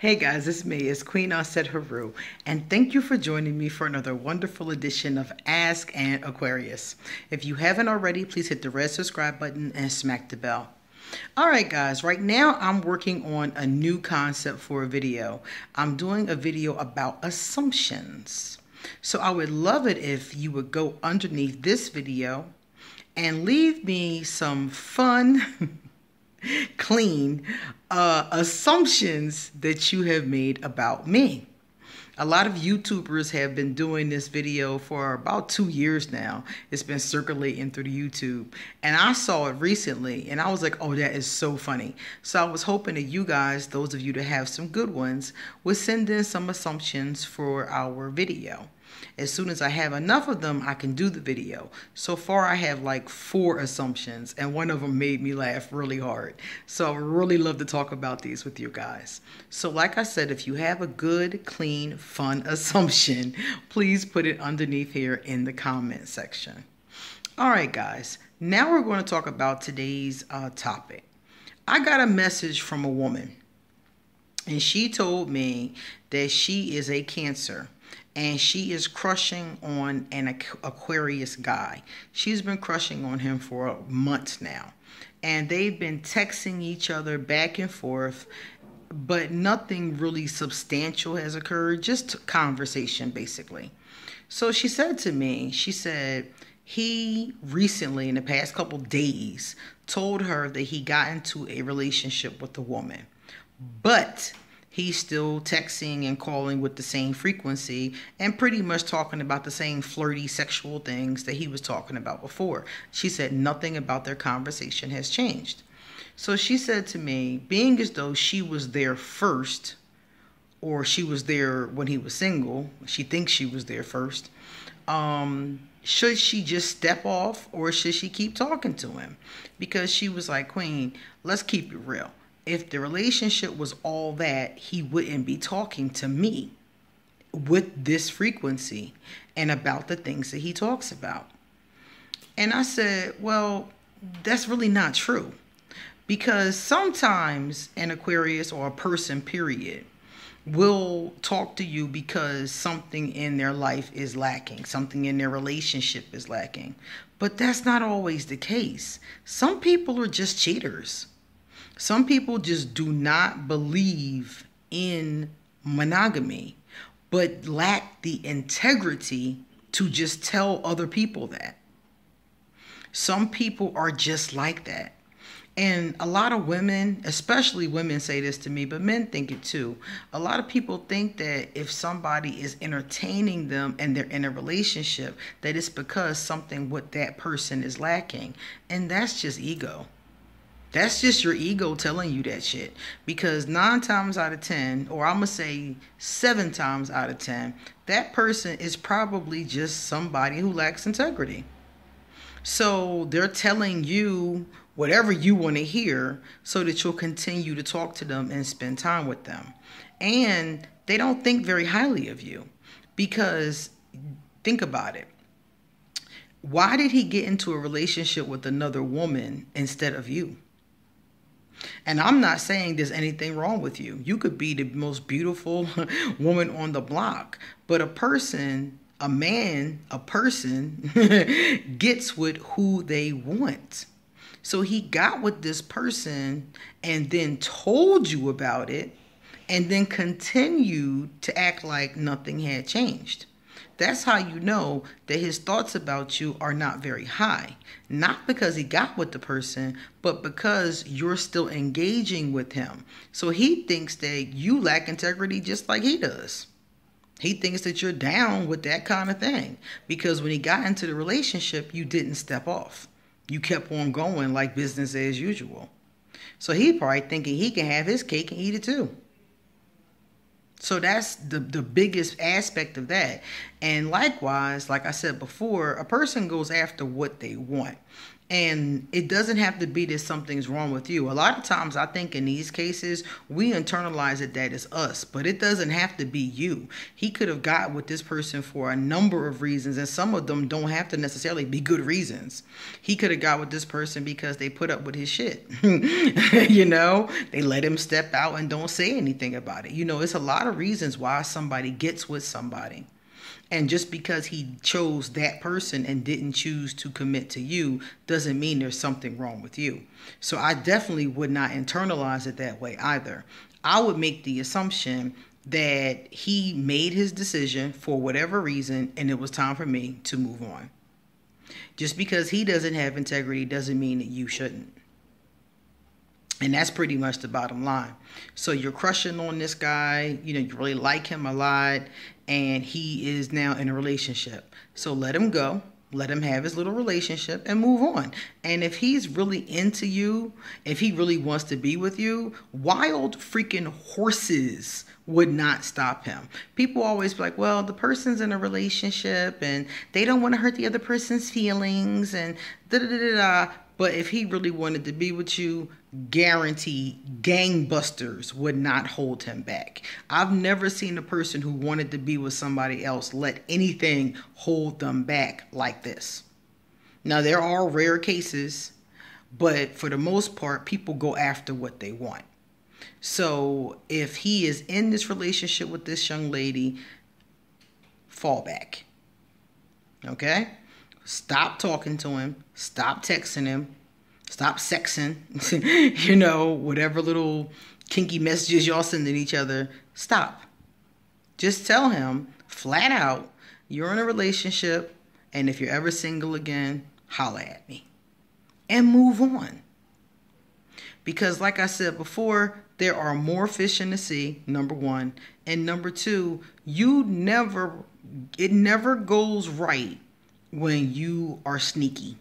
Hey guys, it's me. It's Queen Onset Haru, and thank you for joining me for another wonderful edition of Ask and Aquarius. If you haven't already, please hit the red subscribe button and smack the bell. Alright guys, right now I'm working on a new concept for a video. I'm doing a video about assumptions. So I would love it if you would go underneath this video and leave me some fun clean assumptions that you have made about me. A lot of YouTubers have been doing this video for about 2 years now. It's been circulating through the YouTube. And I saw it recently and I was like, oh, that is so funny. So I was hoping that you guys, those of you that have some good ones, would send in some assumptions for our video. As soon as I have enough of them, I can do the video. So far, I have like 4 assumptions, and one of them made me laugh really hard. So I would really love to talk about these with you guys. So like I said, if you have a good, clean, fun assumption, please put it underneath here in the comment section. All right, guys. Now we're going to talk about today's topic. I got a message from a woman, and she told me that she is a Cancer. And she is crushing on an Aquarius guy. She's been crushing on him for months now. And they've been texting each other back and forth, but nothing really substantial has occurred. Just conversation, basically. So she said to me, she said, he recently, in the past couple days, told her that he got into a relationship with a woman. But he's still texting and calling with the same frequency and pretty much talking about the same flirty sexual things that he was talking about before. She said nothing about their conversation has changed. So she said to me, being as though she was there first, or she was there when he was single, she thinks she was there first, should she just step off or should she keep talking to him? Because she was like, Queen, let's keep it real. If the relationship was all that, he wouldn't be talking to me with this frequency and about the things that he talks about. And I said, well, that's really not true. Because sometimes an Aquarius or a person, period, will talk to you because something in their life is lacking, something in their relationship is lacking. But that's not always the case. Some people are just cheaters. Some people just do not believe in monogamy, but lack the integrity to just tell other people that. Some people are just like that. And a lot of women, especially women, say this to me, but men think it too. A lot of people think that if somebody is entertaining them and they're in a relationship, that it's because something with that person is lacking. And that's just ego. That's just your ego telling you that shit. Because 9 times out of 10, or I'm going to say 7 times out of 10, that person is probably just somebody who lacks integrity. So they're telling you whatever you want to hear so that you'll continue to talk to them and spend time with them. And they don't think very highly of you. Because think about it. Why did he get into a relationship with another woman instead of you? And I'm not saying there's anything wrong with you. You could be the most beautiful woman on the block. But a person, a man, a person gets with who they want. So he got with this person and then told you about it and then continued to act like nothing had changed. That's how you know that his thoughts about you are not very high. Not because he got with the person, but because you're still engaging with him. So he thinks that you lack integrity just like he does. He thinks that you're down with that kind of thing. Because when he got into the relationship, you didn't step off. You kept on going like business as usual. So he probably thinking he can have his cake and eat it too. So that's the biggest aspect of that. And likewise, like I said before, a person goes after what they want. And it doesn't have to be that something's wrong with you. A lot of times I think in these cases, we internalize it that it's us, but it doesn't have to be you. He could have got with this person for a number of reasons, and some of them don't have to necessarily be good reasons. He could have got with this person because they put up with his shit. You know, they let him step out and don't say anything about it. You know, it's a lot of reasons why somebody gets with somebody. And just because he chose that person and didn't choose to commit to you doesn't mean there's something wrong with you. So I definitely would not internalize it that way either. I would make the assumption that he made his decision for whatever reason and it was time for me to move on. Just because he doesn't have integrity doesn't mean that you shouldn't. And that's pretty much the bottom line. So you're crushing on this guy, you know, you really like him a lot, and he is now in a relationship. So let him go, let him have his little relationship and move on. And if he's really into you, if he really wants to be with you, wild freaking horses would not stop him. People always be like, well, the person's in a relationship and they don't want to hurt the other person's feelings and da-da-da-da-da. But if he really wanted to be with you, guarantee gangbusters would not hold him back. I've never seen a person who wanted to be with somebody else let anything hold them back like this. Now, there are rare cases, but for the most part, people go after what they want. So if he is in this relationship with this young lady, fall back. Okay? Stop talking to him. Stop texting him. Stop sexing. You know, whatever little kinky messages y'all sending each other. Stop. Just tell him flat out, you're in a relationship, and if you're ever single again, holla at me. And move on. Because like I said before, there are more fish in the sea, number one. And number two, it never goes right when you are sneaky,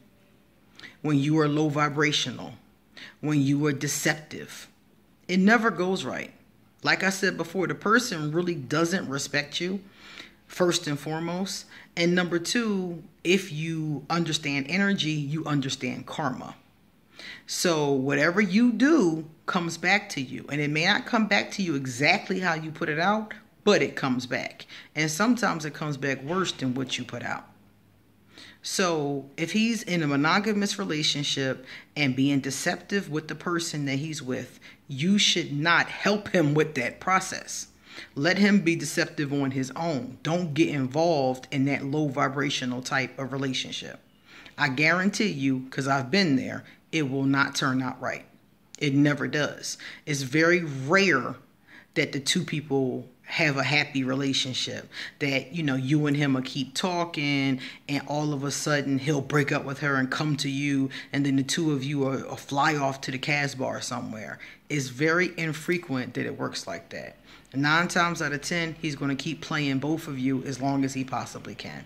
when you are low vibrational, when you are deceptive. It never goes right. Like I said before, the person really doesn't respect you, first and foremost. And number two, if you understand energy, you understand karma. So whatever you do comes back to you. And it may not come back to you exactly how you put it out, but it comes back. And sometimes it comes back worse than what you put out. So if he's in a monogamous relationship and being deceptive with the person that he's with, you should not help him with that process. Let him be deceptive on his own. Don't get involved in that low vibrational type of relationship. I guarantee you, because I've been there, it will not turn out right. It never does. It's very rare that the two people have a happy relationship, that, you know, you and him will keep talking and all of a sudden he'll break up with her and come to you and then the two of you are fly off to the Casbah somewhere. It's very infrequent that it works like that. 9 times out of 10, he's going to keep playing both of you as long as he possibly can.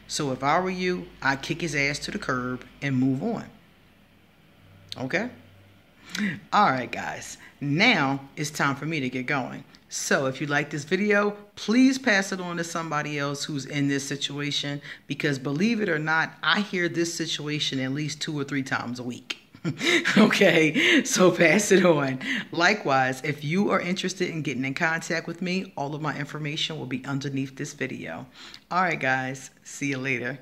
So if I were you, I'd kick his ass to the curb and move on. Okay? All right, guys. Now it's time for me to get going. So if you like this video, please pass it on to somebody else who's in this situation, because believe it or not, I hear this situation at least 2 or 3 times a week. Okay, so pass it on. Likewise, if you are interested in getting in contact with me, all of my information will be underneath this video. All right, guys, see you later.